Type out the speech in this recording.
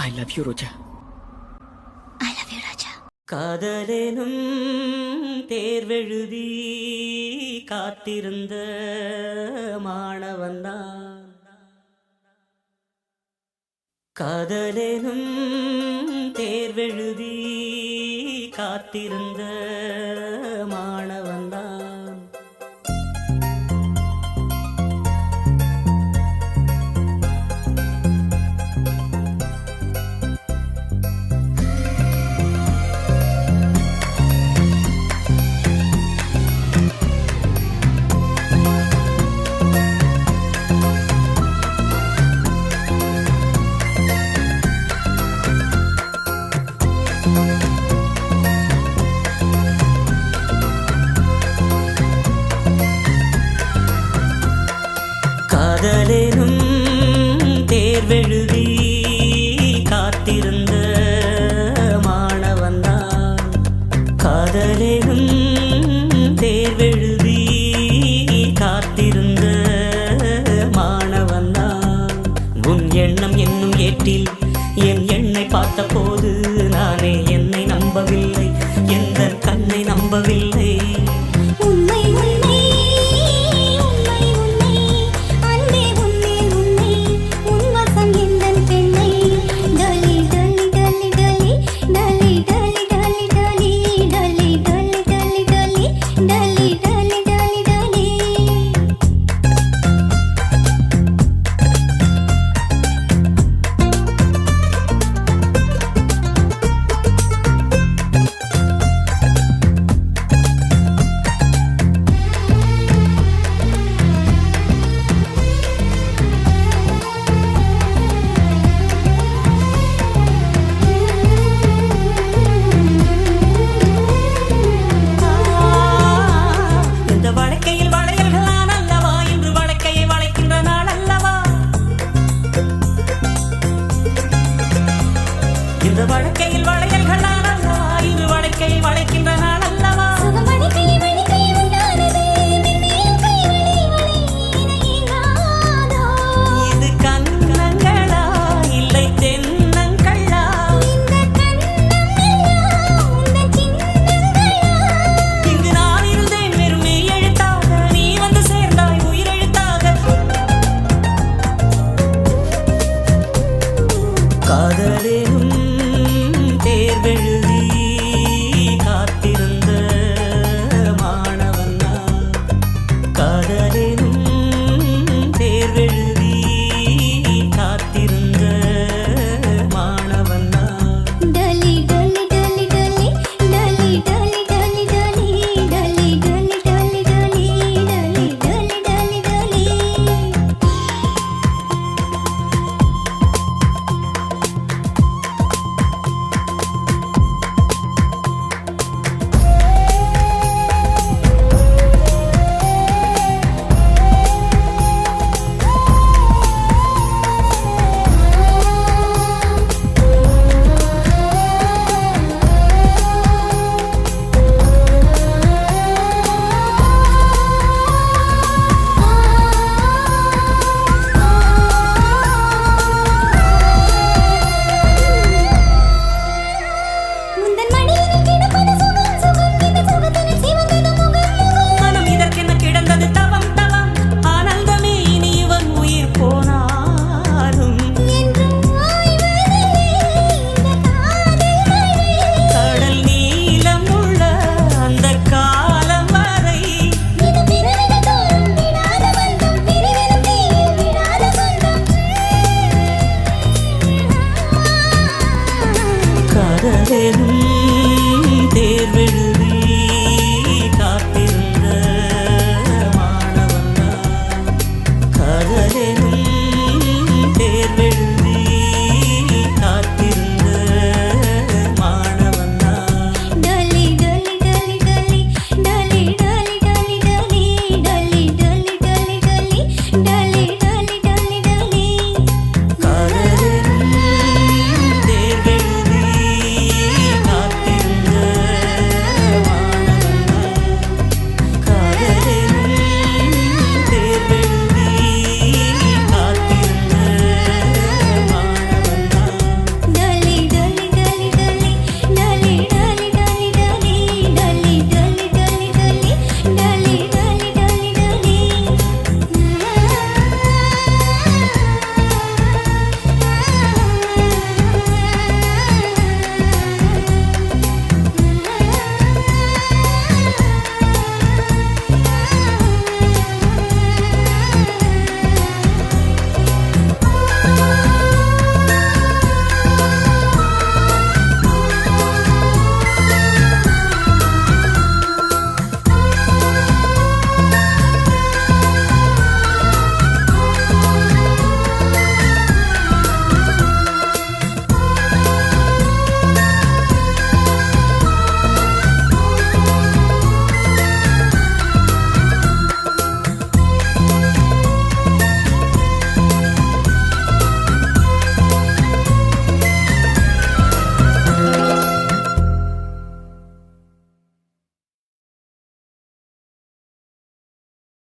I love you Roja. I love you Raja. காதலெனும் தேர்வெழுதி காத்திருந்த மாணவன்தான். காதலெனும் தேர்வெழுதி காத்திருந்த மாணவன்தான். காதலெனும் தேர்வெழுதி காத்திருந்த மாணவன்தான். காதலெனும் தேர்வெழுதி காத்திருந்த மாணவன்தான். உன் எண்ணம் என்னும் ஏட்டில் என் எண்ணை பார்த்த போது நானே என்னை நம்பவில்லை, எந்த கண்ணை நம்பவில்லை. உண்மை உண்மை உண்மை உண்மை அன்பே உண்மை உண்மை உன் வசம் எந்தன் பெண்ணை. டலி டலி டலி டலி டலி டலி டலி டலி டலி டலி டலி டலி டலி டலி டலி டலி. இந்த வழக்கையில் வளையல்களான் அல்லவா, இன்று வழக்கையை வளைக்கின்ற நாள் அல்லவா. இந்த வழக்கையில் வளையல்களான் அல்லவா, இன்று வழக்கையை வளைக்கின்ற நாள் அல்லவா. சுகமணிக்கை மணிக்கை உண்டானது மென்மேலும் கை வளை வளை இணையாதோ. இது கன்னங்களா இல்லை தென்னங்களா. இந்த கண்ணம் எல்லாம் உந்தன் சின்னங்களா. இங்கு நான் இருந்தேன் வெறும் மெய் எழுத்தாக, நீ வந்து சேர்ந்தாய் உயிரெழுத்தாக. காதலெனும்